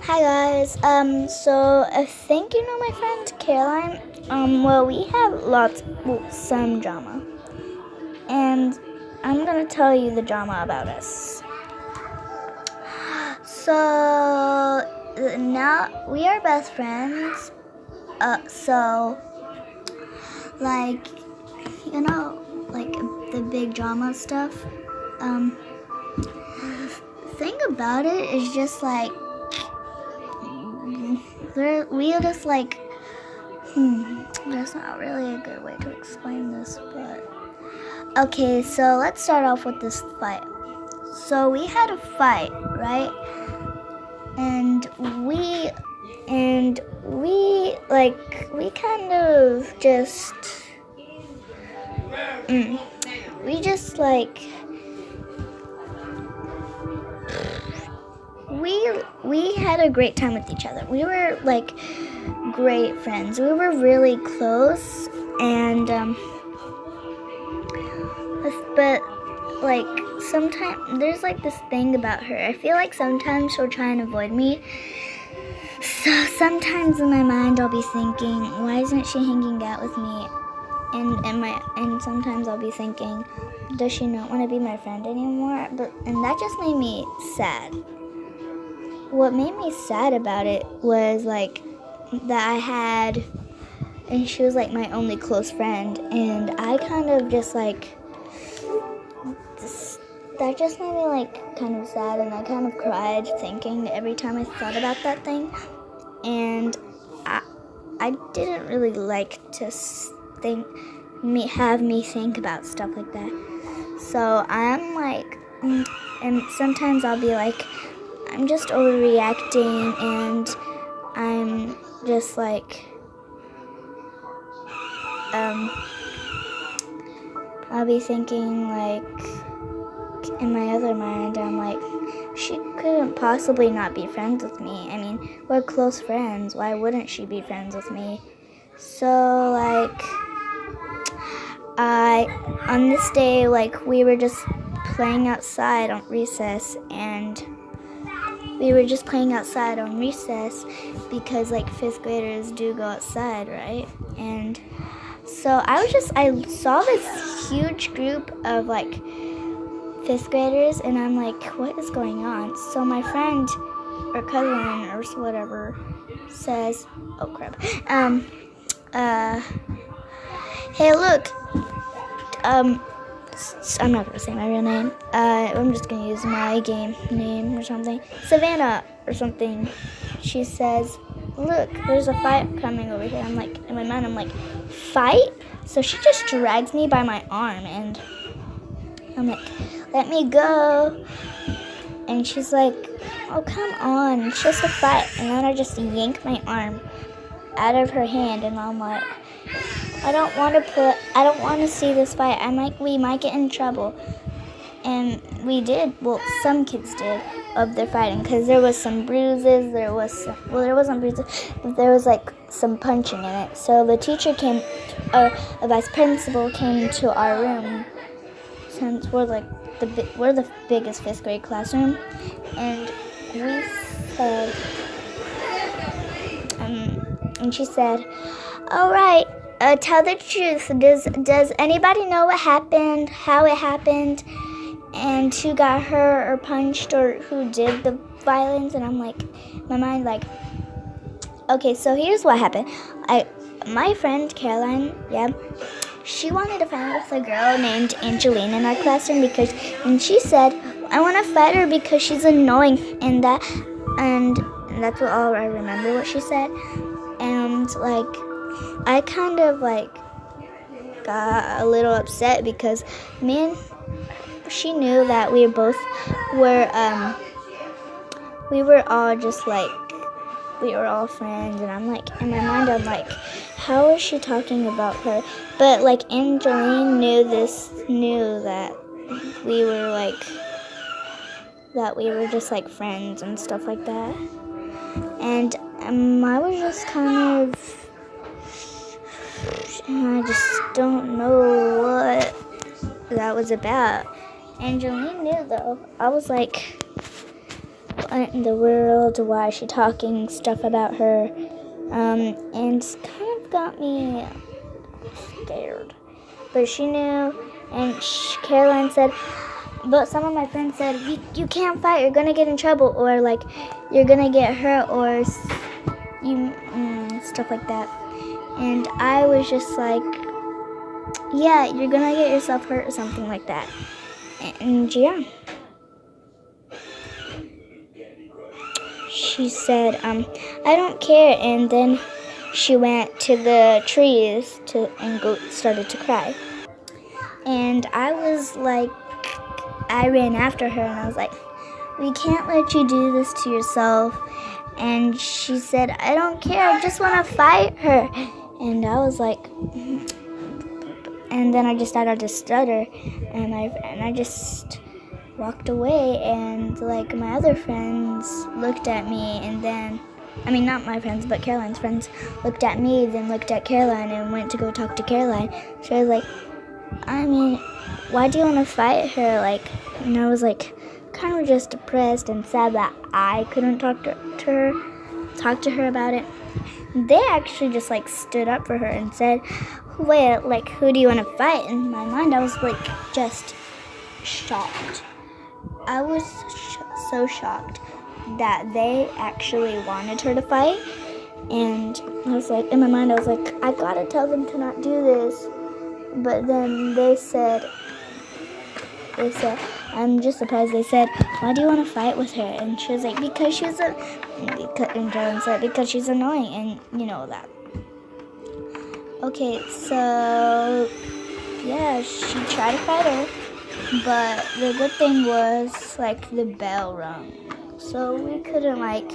Hi guys. So I think you know my friend Caroline. Well, we have some drama, and I'm gonna tell you the drama about us. So now we are best friends. So like like the big drama stuff. Thing about it is just like. We just like, there's not really a good way to explain this, but okay, so let's start off with this fight. So we had a fight, right? And we kind of just, we just like, we had a great time with each other. We were like great friends. We were really close, and but like sometimes there's like this thing about her. I feel like sometimes she'll try and avoid me. So sometimes in my mind I'll be thinking, why isn't she hanging out with me? And sometimes I'll be thinking, does she not want to be my friend anymore? And that just made me sad. What made me sad about it was like that I had, and she was like my only close friend, and I kind of just like, that just made me like kind of sad, and I kind of cried thinking every time I thought about that thing, and I didn't really like to have me think about stuff like that. So I'm like, and sometimes I'll be like, I'm just overreacting, and I'm just like, I'll be thinking like, in my other mind, I'm like, she couldn't possibly not be friends with me. I mean, we're close friends. Why wouldn't she be friends with me? So like, on this day, like, we were just playing outside on recess, and we were just playing outside on recess because like 5th graders do go outside, right? And so I saw this huge group of like 5th graders, and I'm like, what is going on? So my friend or cousin or whatever says, oh crap, hey look, I'm not gonna say my real name. I'm just gonna use my game name or something. Savannah or something. She says, look, there's a fight coming over here. I'm like, in my mind, I'm like, fight? So she just drags me by my arm, and I'm like, let me go. And she's like, oh, come on, it's just a fight. And then I just yank my arm out of her hand, and I'm like, I don't want to see this fight. We might get in trouble. And we did. Well, some kids did of their fighting, because there was some bruises. There wasn't bruises, but there was like some punching in it. So the teacher came, a vice principal came to our room, since we're the biggest 5th grade classroom, and we said, and she said, all right. Tell the truth. Does anybody know what happened, how it happened, and who got hurt or punched or who did the violence? And I'm like, my mind like, okay, so here's what happened. My friend Caroline, she wanted to fight with a girl named Angelina in our classroom and she said, I want to fight her because she's annoying, and that's what all I remember what she said, and like, I kind of like got a little upset because she knew that we were all just like, we were all friends, and I'm like, in my mind I'm like, how is she talking about her? But like Angeline knew that we were just like friends and stuff like that, and I was just kind of, I just don't know what that was about. Angeline knew though. I was like, in the world? Why is she talking stuff about her? And it kind of got me scared. But she knew, and Caroline said, but some of my friends said, you can't fight, you're going to get in trouble, or like, you're going to get hurt, or stuff like that. And I was just like, yeah, you're going to get yourself hurt or something like that. And yeah. She said, I don't care. And then she went to the trees and started to cry. And I was like, I ran after her and I was like, we can't let you do this to yourself. And she said, I don't care, I just want to fight her. And I was like, and then I just started to stutter, and I just walked away, and like my other friends looked at me, and then, I mean not my friends, but Caroline's friends looked at me, then looked at Caroline and went to go talk to Caroline. So I was like, I mean, why do you want to fight her? Like, and I was like, kind of just depressed and sad that I couldn't talk to her about it. They actually just like stood up for her and said, wait, like, who do you want to fight? In my mind, I was like just shocked. I was so shocked that they actually wanted her to fight. And I was like, in my mind, I was like, I gotta tell them to not do this. But then they said, I'm just surprised. They said, why do you want to fight with her? And she was like, because she's and Jordan said, because she's annoying, and you know that. Okay, so yeah, she tried to fight her, but the good thing was like the bell rung, so we couldn't like